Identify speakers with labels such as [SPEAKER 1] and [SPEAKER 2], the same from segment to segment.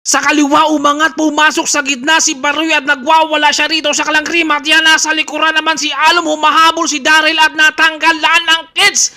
[SPEAKER 1] Sa kaliwa umangat, pumasok sa gitna si Baroy at nagwawala siya rito sa kalangkrim at yan nasa likuran naman si Alom, humahabol si Daryl at natanggalan ang kids.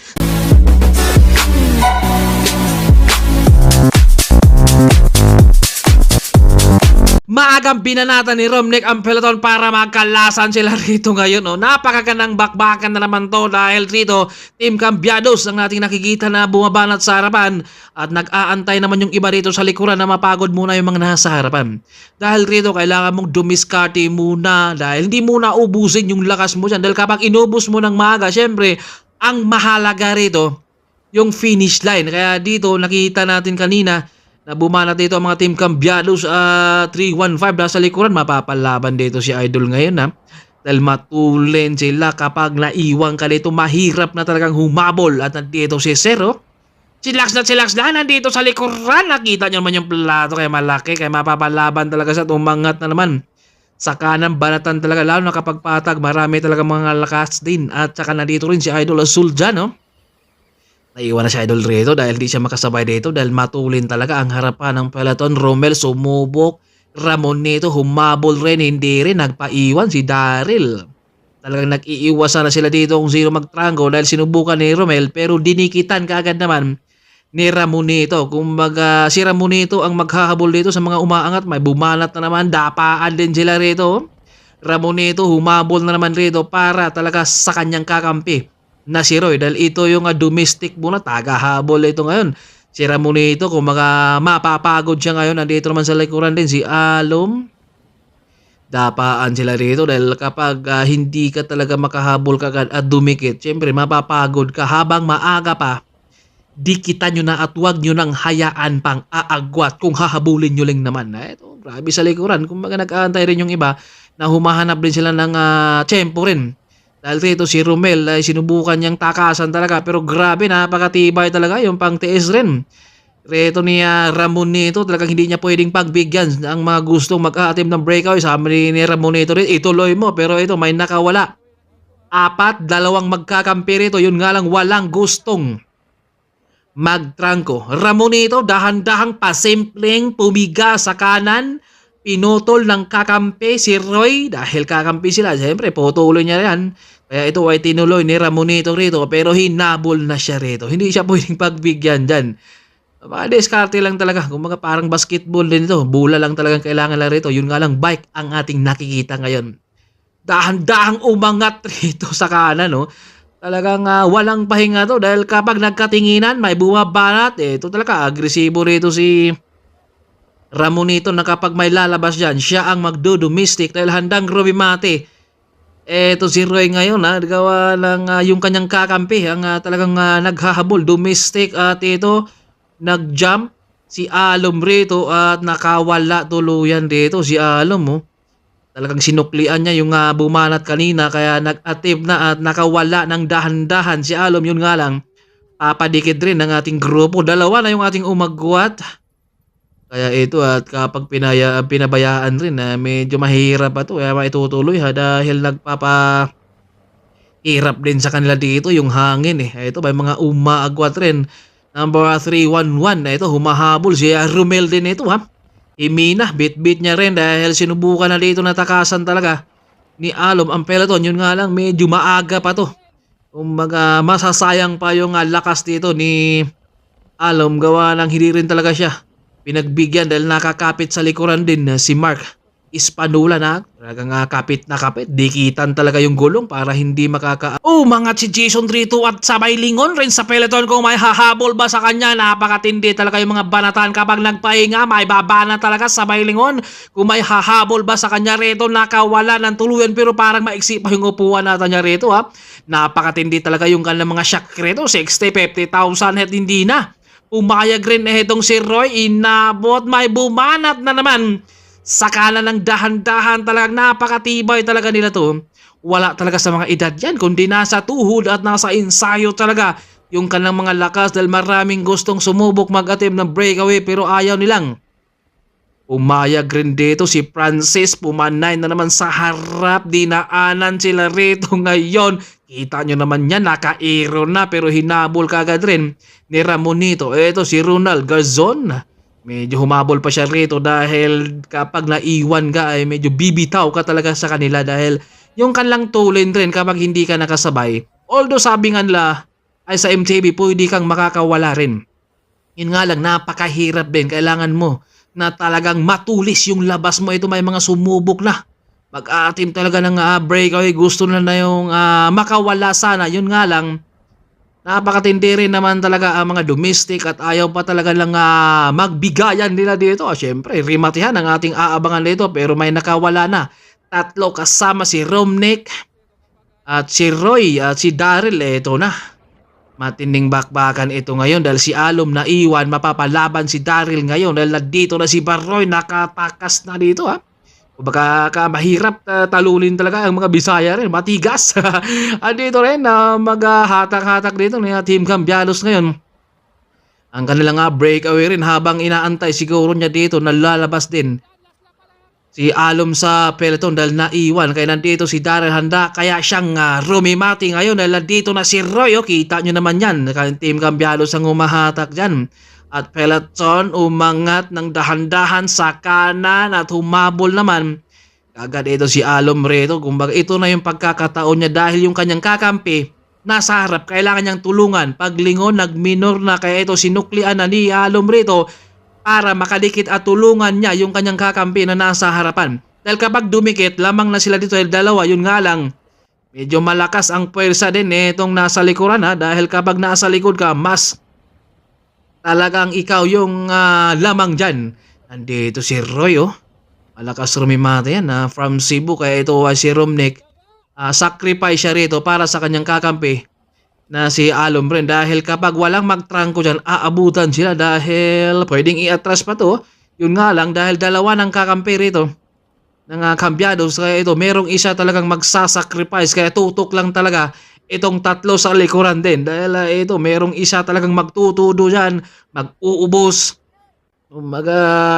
[SPEAKER 1] Maagang binanatan ni Romnek ang peloton para magkalasan sila rito ngayon. Oh. Napakagandang bakbakan na naman to dahil rito Team Cambiados ang nating nakikita na bumabanat sa harapan at nag-aantay naman yung iba rito sa likuran na mapagod muna yung mga nasa harapan. Dahil rito kailangan mong dumiskarte muna dahil hindi muna ubusin yung lakas mo dyan. Dahil kapag inubos mo ng maaga, syempre ang mahalaga rito yung finish line. Kaya dito nakita natin kanina na bumanat dito ang mga Team Cambiados 315 nasa likuran. Mapapalaban dito si Idol ngayon ha. Dahil matulin sila kapag naiwang ka dito. Mahirap na talagang humabol. At nandito si Zero. Chillax na nandito sa likuran. Nakita nyo naman yung plato kaya malaki. Kaya mapapalaban talaga sa tumangat na naman. Sa kanan banatan talaga. Lalo na kapag patag marami talaga mga lakas din. At saka nandito rin si Idol Azul dyan no. Naiwan na si Idol rito dahil di siya makasabay dito dahil matulin talaga ang harapan ng peloton. Romel sumubok, Ramon nito humabol rin, hindi rin nagpaiwan si Daryl. Talagang nag-iiwasan na sila dito kung sino magtrango dahil sinubukan ni Romel pero dinikitan kaagad naman ni Ramonito. Kumbaga si Ramonito ang maghahabol dito sa mga umaangat, may bumanat na naman, dapaan din sila rito. Ramonito humabol na naman rito para talaga sa kanyang kakampi na si Roy dahil ito yung domestic muna, tagahabol ito ngayon. Si Ramonito kung mapapagod siya ngayon, nandito naman sa likuran din si Alom. Dapaan sila rito dahil kapag hindi ka talaga makahabol kagad at dumikit, syempre mapapagod ka habang maaga pa. Dikitan nyo na at huwag nyo nang hayaan pang aagwat kung hahabulin nyo lang naman. Ito, grabe sa likuran. Kung nag-aantay rin yung iba na humahanap din sila ng tempo rin. Dahil rito si Romel ay sinubukan niyang takasan talaga pero grabe napakatibay talaga yung pangtiis rin. Rito ni Ramon nito talagang hindi niya pwedeng pagbigyan ang mga gustong mag-aatim ng breakaway. Sabi ni Ramon nito rin ituloy mo pero ito may nakawala. 4, 2 magkakampi rito, yun nga lang walang gustong magtrangko. Ramon nito dahan-dahang pasimpleng pumiga sa kanan. Pinutol ng kakampi si Roy dahil kakampi sila. Siyempre, putuloy niya yan. Kaya ito ay tinuloy ni Ramonito rito pero hinabol na siya rito. Hindi siya pwedeng pagbigyan dyan. Diskarte lang talaga. Kung mga parang basketball din ito. Bula lang talagang kailangan lang rito. Yun nga lang bike ang ating nakikita ngayon. Dahan-dahang umangat rito sa kanan. No? Talagang walang pahinga to dahil kapag nagkatinginan may bumabanat. Ito talaga agresibo rito si Ramonito na kapag may lalabas dyan, siya ang magdo-domestic dahil handang rumimate. Eto si Roy ngayon, gawa ng yung kanyang kakampi, ang talagang naghahabol, domestic at ito, nag-jump si Alom rito at nakawala tuluyan dito si Alom. Oh. Talagang sinuklian niya yung bumanat kanina kaya nag-attempt na at nakawala ng dahan-dahan si Alom. Yun nga lang, papadikit rin ng ating grupo. Dalawa na yung ating umagwat. Kaya ito at kapag pinabayaan rin medyo mahirap pa ito. Kaya maitutuloy dahil nagpapahirap din sa kanila dito yung hangin Ito may mga umaagwat rin. Number 311 ito humahabol si Romel din ito Himina, bit-bit niya rin dahil sinubukan na dito natakasan talaga ni Alom ang peloton. Yun nga lang medyo maaga pa to. Kumbaga masasayang pa yung lakas dito ni Alom gawa ng hindi rin talaga siya pinagbigyan dahil nakakapit sa likuran din si Mark Hispanula na talagang kapit na kapit. Dikitan talaga yung gulong para hindi mga si Jason Rito at sabay lingon rin sa peloton kung may hahabol ba sa kanya. Napakatindi talaga yung mga banatan kapag nagpahinga. May babana talaga sabay lingon. Kung may hahabol ba sa kanya rito, nakawala ng tuluyan pero parang maiksi pa yung upuan natin niya rito Napakatindi talaga yung kanilang mga shock rito. 60, 50,000 at hindi na. Umayag rin itong si Roy, inabot, may bumanat na naman sa kanan ng dahan-dahan. Talagang napakatibay talaga nila to. Wala talaga sa mga edad yan, kundi nasa tuhod at nasa ensayo talaga yung kanilang mga lakas dahil maraming gustong sumubok mag-attempt ng breakaway pero ayaw nilang. Umayag rin dito si Francis, pumanay na naman sa harap, dinaanan sila rito ngayon. Kita nyo naman yan, naka-aero na pero hinabol kagad rin ni Ramonito. Ito si Ronald Garzon. Medyo humabol pa siya rito dahil kapag naiwan ka ay medyo bibitaw ka talaga sa kanila dahil yung kanilang tulin rin kapag hindi ka nakasabay. Although sabi nga nila ay sa MTB pwede kang makakawala rin. Yun nga lang, napakahirap din. Kailangan mo na talagang matulis yung labas mo. Ito may mga sumubok na. Mag-a-attempt talaga ng breakaway. Gusto na yung makawala sana. Yun nga lang, napakatindi rin naman talaga ang mga domestic at ayaw pa talaga lang magbigayan nila dito. Siyempre, rimatihan ang ating aabangan dito pero may nakawala na. Tatlo kasama si Romnick at si Roy at si Daryl. Ito na. Matinding bakbakan ito ngayon dahil si Alom na iwan, mapapalaban si Daryl ngayon dahil dito na si Baroy, nakatakas na dito Kumbaga mahirap talulin talaga ang mga Bisaya rin, matigas. Andito rin na maghahatak-hatak dito ni Team Cambialos ngayon. Ang kanilang breakaway rin habang inaantay siguro niya dito, nalalabas din si Alom sa peloton dahil naiwan. Kaya nandito si Daryl handa. Kaya siyang rumimati ngayon dahil nandito na si Roy. Kita nyo naman yan. Team Cambialos ang umahatak dyan. At peloton umangat ng dahan-dahan sa kanan at humabol naman. Agad ito si Alom rito. Kumbaga ito na yung pagkakataon niya dahil yung kanyang kakampi nasa harap. Kailangan niyang tulungan. Paglingon, nagminor na. Kaya ito sinuklian na ni Alom rito para makadikit at tulungan niya yung kanyang kakampi na nasa harapan. Dahil kapag dumikit, lamang na sila dito dahil dalawa, yun nga lang, medyo malakas ang puwersa din itong nasa likuran dahil kapag nasa likod ka, mas talagang ikaw yung lamang dyan. Nandito si Roy malakas rumimata yan from Cebu, kaya ito si Romnick. Sacrifice siya rito para sa kanyang kakampi na si Alom rin dahil kapag walang magtrangko dyan, aabutan sila dahil pwedeng i-atras pa to. Yun nga lang dahil dalawa ng kakampi rito ng Cambiados, kaya ito merong isa talagang magsasacrifice, kaya tutok lang talaga itong tatlo sa likuran din dahil ito merong isa talagang magtutudo dyan, mag-uubos.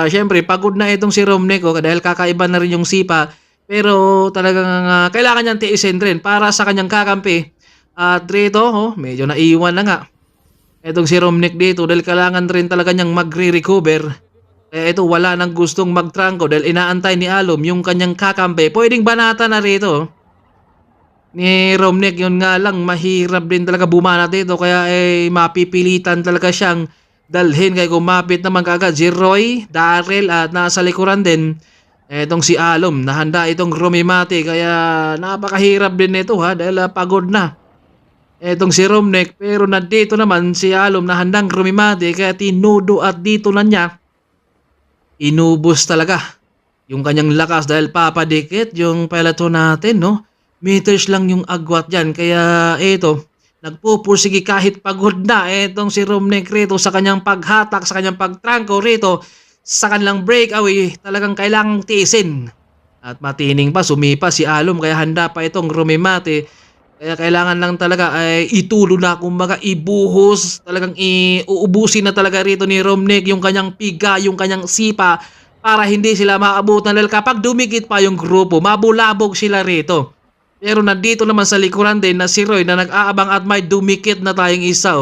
[SPEAKER 1] Syempre pagod na itong si Romnick dahil kakaiba na rin yung sipa, pero talagang kailangan niyang tiisin rin para sa kanyang kakampi. At rito, medyo naiwan na nga itong si Romnick dito dahil kailangan rin talaga niyang magre-recover. Kaya ito wala nang gustong magtrangko dahil inaantay ni Alom yung kanyang kakampi. Pwedeng banata na rito ni Romnick. Yun nga lang, mahirap din talaga bumanat dito kaya mapipilitan talaga siyang dalhin. Kaya kumapit naman kaagad si Roy, Daryl at nasa likuran din etong si Alom. Nahanda itong rumimati kaya napakahirap din nito dahil pagod na etong si Romnick, pero nandito naman si Alom na handang rumimati kaya tinudo at dito na niya inubos talaga yung kanyang lakas dahil papadikit yung peloton natin meters lang yung agwat dyan, kaya ito nagpupursige kahit pagod na etong si Romnick rito sa kanyang paghatak, sa kanyang pagtrangko rito sa kanilang breakaway. Talagang kailangang tiisin at matining pa, sumipa si Alom kaya handa pa itong rumimati. Kaya kailangan lang talaga ay itulo na, kumbaga ibuhos, talagang iuubusin na talaga rito ni Romnick yung kanyang piga, yung kanyang sipa para hindi sila maabutan dahil kapag dumikit pa yung grupo, mabulabog sila rito. Pero nandito naman sa likuran din na si Roy na nag-aabang at may dumikit na tayong isa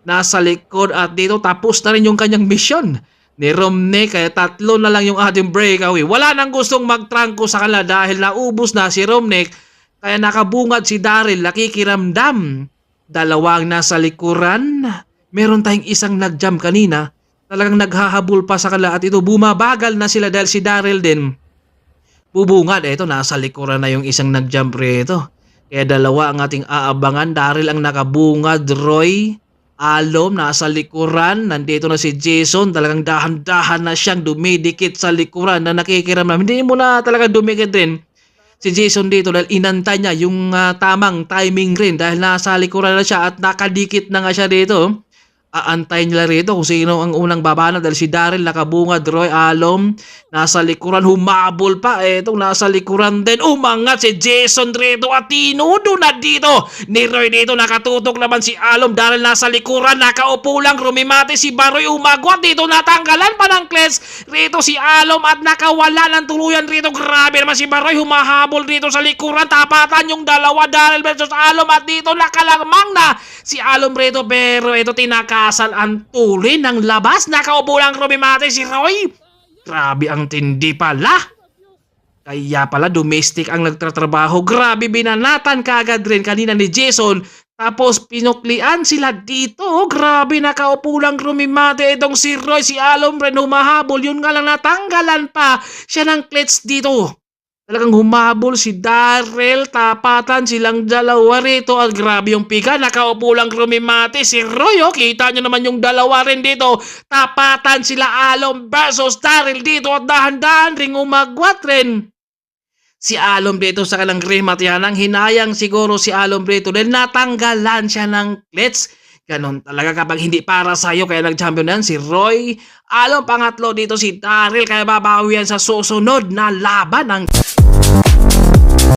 [SPEAKER 1] nasa likod at dito tapos na rin yung kanyang mission ni Romnick kaya tatlo na lang yung ating breakaway. Wala nang gustong magtrangko sa kanila dahil naubos na si Romnick. Kaya nakabungad si Daryl, nakikiramdam. Dalawang nasa likuran. Meron tayong isang nag-jump kanina. Talagang naghahabol pa sa kanila at ito bumabagal na sila dahil si Daryl din bubungad. Ito nasa likuran na yung isang nag-jump rito. Kaya dalawa ang ating aabangan. Daryl ang nakabungad, Roy, Alom nasa likuran. Nandito na si Jason, talagang dahan-dahan na siyang dumidikit sa likuran na nakikiramdam. Hindi mo na talaga dumikit din si Jason dito dahil inantay niya yung tamang timing rin dahil nasa likuran na siya at nakadikit na nga siya dito. Aantayin nila rito kung sino ang unang babana dahil si Daryl nakabungad, Roy, Alom nasa likuran, humabol pa etong nasa likuran din, umangat si Jason rito at tinudo na dito ni Roy dito, nakatutok naman si Alom. Daryl nasa likuran, nakaupo lang, rumimati si Baroy, umagwat dito, natanggalan pa ng clutch rito si Alom at nakawala ng tuluyan rito. Grabe naman si Baroy, humahabol dito sa likuran, tapatan yung dalawa, Daryl versus Alom at dito nakalamang na si Alom rito, pero ito tinakasan ang tuloy ng labas. Nakaupo lang rumimate si Roy. Grabe ang tindi pala. Kaya pala domestic ang nagtatrabaho. Grabe, binanatan kaagad rin kanina ni Jason. Tapos pinuklian sila dito. Grabe, nakaupo lang rumimate itong si Roy. Si Alom rin humahabol. Yun nga lang, natanggalan pa siya ng klets dito. Talagang humabol si Darrell. Tapatan silang dalawa rito. At grabe yung pika. Nakaupo lang rumimate si Roy. Kita nyo naman yung dalawa rin dito. Tapatan sila Alom versus Darrell dito. At dahan-dahan ring umagwat rin si Alom dito sa kalang remat yan. Ang hinayang siguro si Alom dito dahil natanggalan siya ng klets. Ganon talaga kapag hindi para sa'yo, kaya nag-champion yan si Roy. Alom, pangatlo dito si Darrell, kaya babawi yan sa susunod na laban ng